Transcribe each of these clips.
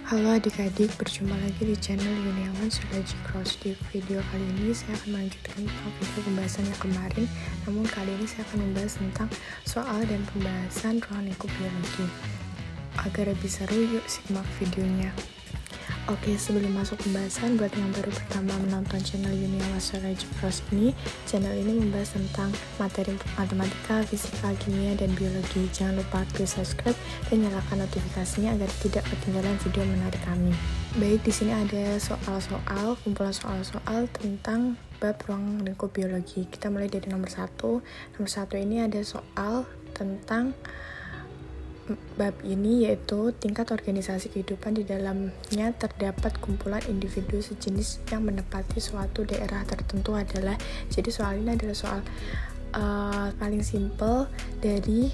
Halo adik-adik, berjumpa lagi di channel Yuniawan Sulaji Cross. Di video kali ini saya akan melanjutkan video pembahasan yang kemarin. Namun kali ini saya akan membahas tentang soal dan pembahasan ruang lingkup biologi. Agar lebih seru, yuk simak videonya. Oke, sebelum masuk pembahasan, buat yang baru pertama menonton channel Yuniawan Sulaji Cross ini, channel ini membahas tentang materi matematika, fisika, kimia, dan biologi. Jangan lupa klik subscribe dan nyalakan notifikasinya agar tidak ketinggalan video menarik kami. Baik, di sini ada kumpulan soal-soal tentang bab ruang lingkup biologi. Kita mulai dari nomor 1. Nomor 1 ini ada soal tentang bab ini, yaitu tingkat organisasi kehidupan. Di dalamnya terdapat kumpulan individu sejenis yang menempati suatu daerah tertentu adalah. Jadi soal ini adalah soal paling simple dari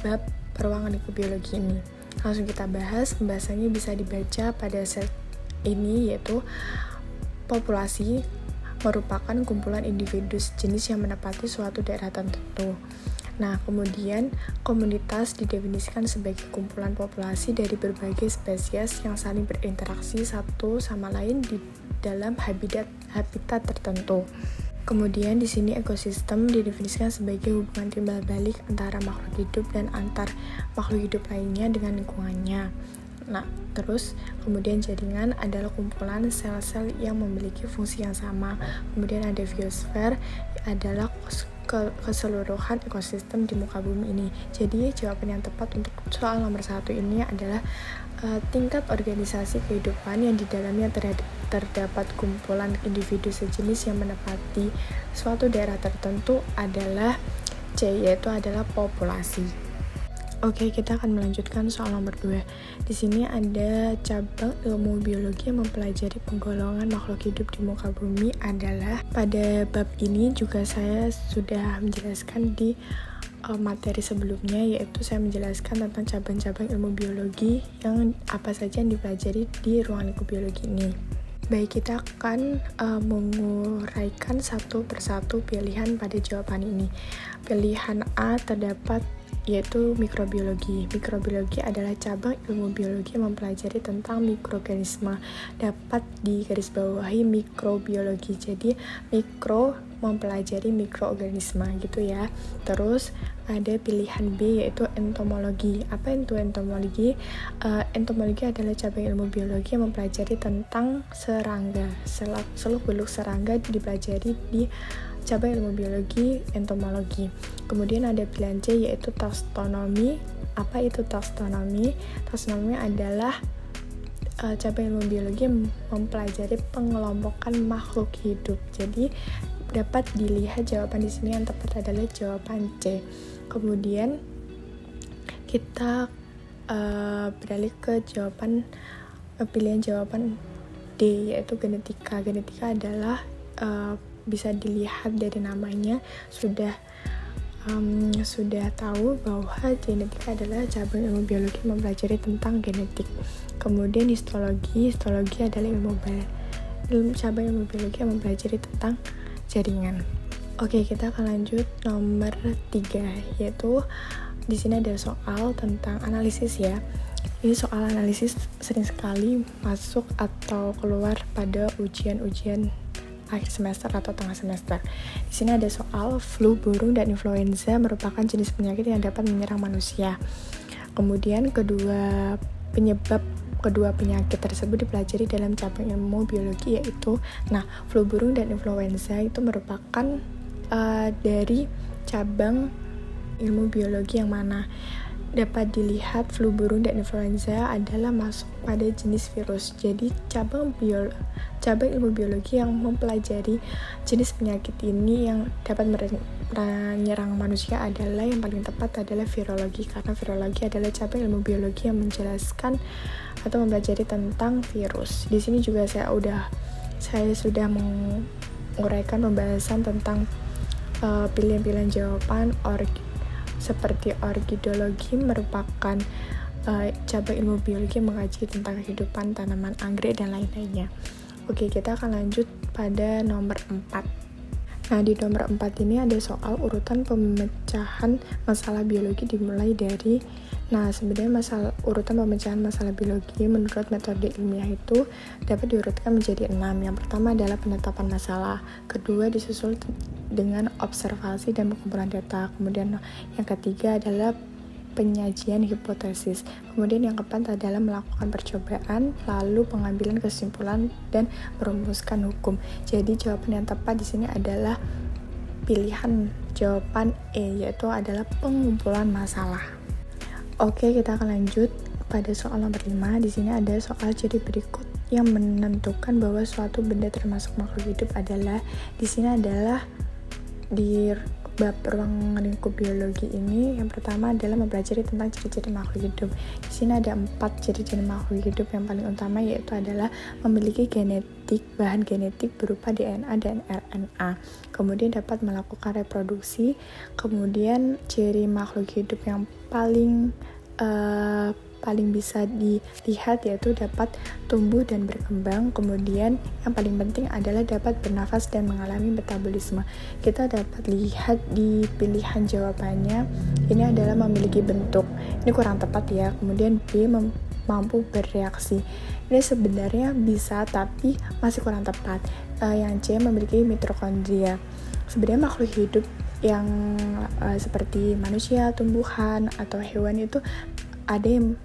bab ruang lingkup biologi ini. Langsung kita bahas. Pembahasannya bisa dibaca pada set ini, yaitu populasi merupakan kumpulan individu sejenis yang menempati suatu daerah tertentu. Nah, kemudian komunitas didefinisikan sebagai kumpulan populasi dari berbagai spesies yang saling berinteraksi satu sama lain di dalam habitat tertentu. Kemudian di sini ekosistem didefinisikan sebagai hubungan timbal balik antara makhluk hidup dan antar makhluk hidup lainnya dengan lingkungannya. Nah, terus kemudian jaringan adalah kumpulan sel-sel yang memiliki fungsi yang sama. Kemudian ada biosfer, adalah keseluruhan ekosistem di muka bumi ini. Jadi jawaban yang tepat untuk soal nomor 1 ini adalah tingkat organisasi kehidupan yang di dalamnya terdapat kumpulan individu sejenis yang menempati suatu daerah tertentu adalah C, yaitu adalah populasi. Oke, kita akan melanjutkan soal nomor 2. Di sini ada cabang ilmu biologi yang mempelajari penggolongan makhluk hidup di muka bumi adalah. Pada bab ini juga saya sudah menjelaskan di materi sebelumnya, yaitu saya menjelaskan tentang cabang-cabang ilmu biologi yang apa saja yang dipelajari di ruang lingkup biologi ini. Baik, kita akan menguraikan satu persatu pilihan pada jawaban ini. Pilihan A terdapat, yaitu mikrobiologi. Mikrobiologi adalah cabang ilmu biologi yang mempelajari tentang mikroorganisme. Dapat digarisbawahi mikrobiologi. Jadi mikro mempelajari mikroorganisme gitu ya. Terus ada pilihan B, yaitu entomologi. Apa itu entomologi? Entomologi adalah cabang ilmu biologi yang mempelajari tentang serangga. Seluk-beluk serangga dipelajari di cabang ilmu biologi entomologi. Kemudian ada pilihan C, yaitu taksonomi. Apa itu taksonomi? Taksonomi adalah cabang ilmu biologi yang mempelajari pengelompokan makhluk hidup. Jadi dapat dilihat jawaban di sini yang tepat adalah jawaban C. Kemudian kita beralih ke pilihan jawaban D, yaitu genetika. Genetika adalah bisa dilihat dari namanya sudah tahu bahwa genetika adalah cabang ilmu biologi yang mempelajari tentang genetik. Kemudian histologi adalah cabang ilmu biologi yang mempelajari tentang jaringan. Oke, kita akan lanjut nomor 3, yaitu di sini ada soal tentang analisis ya. Ini soal analisis sering sekali masuk atau keluar pada ujian-ujian akhir semester atau tengah semester. Di sini ada soal flu burung dan influenza merupakan jenis penyakit yang dapat menyerang manusia. Kemudian kedua penyakit tersebut dipelajari dalam cabang ilmu biologi, yaitu flu burung dan influenza itu merupakan dari cabang ilmu biologi yang mana? Dapat dilihat flu burung dan influenza adalah masuk pada jenis virus. Jadi cabang ilmu biologi yang mempelajari jenis penyakit ini yang dapat menyerang manusia adalah, yang paling tepat adalah virologi, karena virologi adalah cabang ilmu biologi yang menjelaskan atau mempelajari tentang virus. Di sini juga saya sudah menguraikan pembahasan tentang pilihan-pilihan jawaban. Seperti orkidologi merupakan cabang ilmu biologi yang mengkaji tentang kehidupan tanaman, anggrek, dan lain-lainnya. Oke, kita akan lanjut pada nomor 4. Nah, di nomor 4 ini ada soal urutan pemecahan masalah biologi dimulai dari Nah, sebenarnya urutan pemecahan masalah biologi menurut metode ilmiah itu dapat diurutkan menjadi 6. Yang pertama adalah penetapan masalah, kedua disusul dengan observasi dan pengumpulan data, kemudian yang ketiga adalah penyajian hipotesis, kemudian yang keempat adalah melakukan percobaan, lalu pengambilan kesimpulan dan merumuskan hukum. Jadi jawaban yang tepat di sini adalah pilihan jawaban E, yaitu adalah pengumpulan masalah. Oke, kita akan lanjut pada soal nomor 5. Di sini ada soal ciri berikut yang menentukan bahwa suatu benda termasuk makhluk hidup adalah, di sini adalah di bab ruang lingkup biologi ini, yang pertama adalah mempelajari tentang ciri-ciri makhluk hidup. Di sini ada 4 ciri-ciri makhluk hidup yang paling utama, yaitu adalah memiliki bahan genetik berupa DNA dan RNA, kemudian dapat melakukan reproduksi, kemudian ciri makhluk hidup yang paling bisa dilihat yaitu dapat tumbuh dan berkembang, kemudian yang paling penting adalah dapat bernafas dan mengalami metabolisme. Kita dapat lihat di pilihan jawabannya, ini adalah memiliki bentuk, ini kurang tepat ya. Kemudian B, mampu bereaksi, ini sebenarnya bisa tapi masih kurang tepat. Yang C, memiliki mitokondria. Sebenarnya makhluk hidup yang seperti manusia, tumbuhan, atau hewan itu ada yang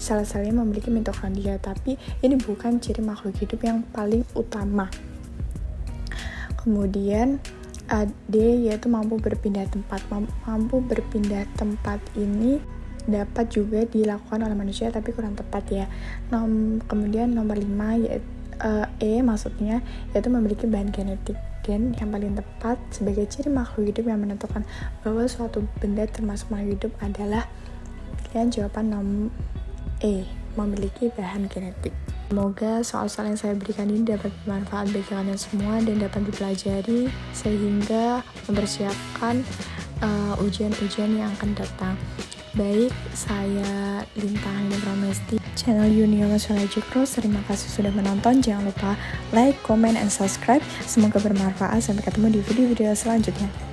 salah-salahnya memiliki mitokondria, tapi ini bukan ciri makhluk hidup yang paling utama. Kemudian D, yaitu mampu berpindah tempat. Mampu berpindah tempat ini dapat juga dilakukan oleh manusia tapi kurang tepat ya. Kemudian nomor 5 yaitu E, maksudnya yaitu memiliki bahan genetik. Dan yang paling tepat sebagai ciri makhluk hidup yang menentukan bahwa suatu benda termasuk makhluk hidup adalah pilihan jawaban nomor E, memiliki bahan genetik. Semoga soal-soal yang saya berikan ini dapat bermanfaat bagi kalian semua dan dapat dipelajari sehingga mempersiapkan ujian-ujian yang akan datang. Baik, saya Lintang dan Pramesti, channel Uniawan Psychology Cross. Terima kasih sudah menonton. Jangan lupa like, comment, and subscribe. Semoga bermanfaat. Sampai ketemu di video-video selanjutnya.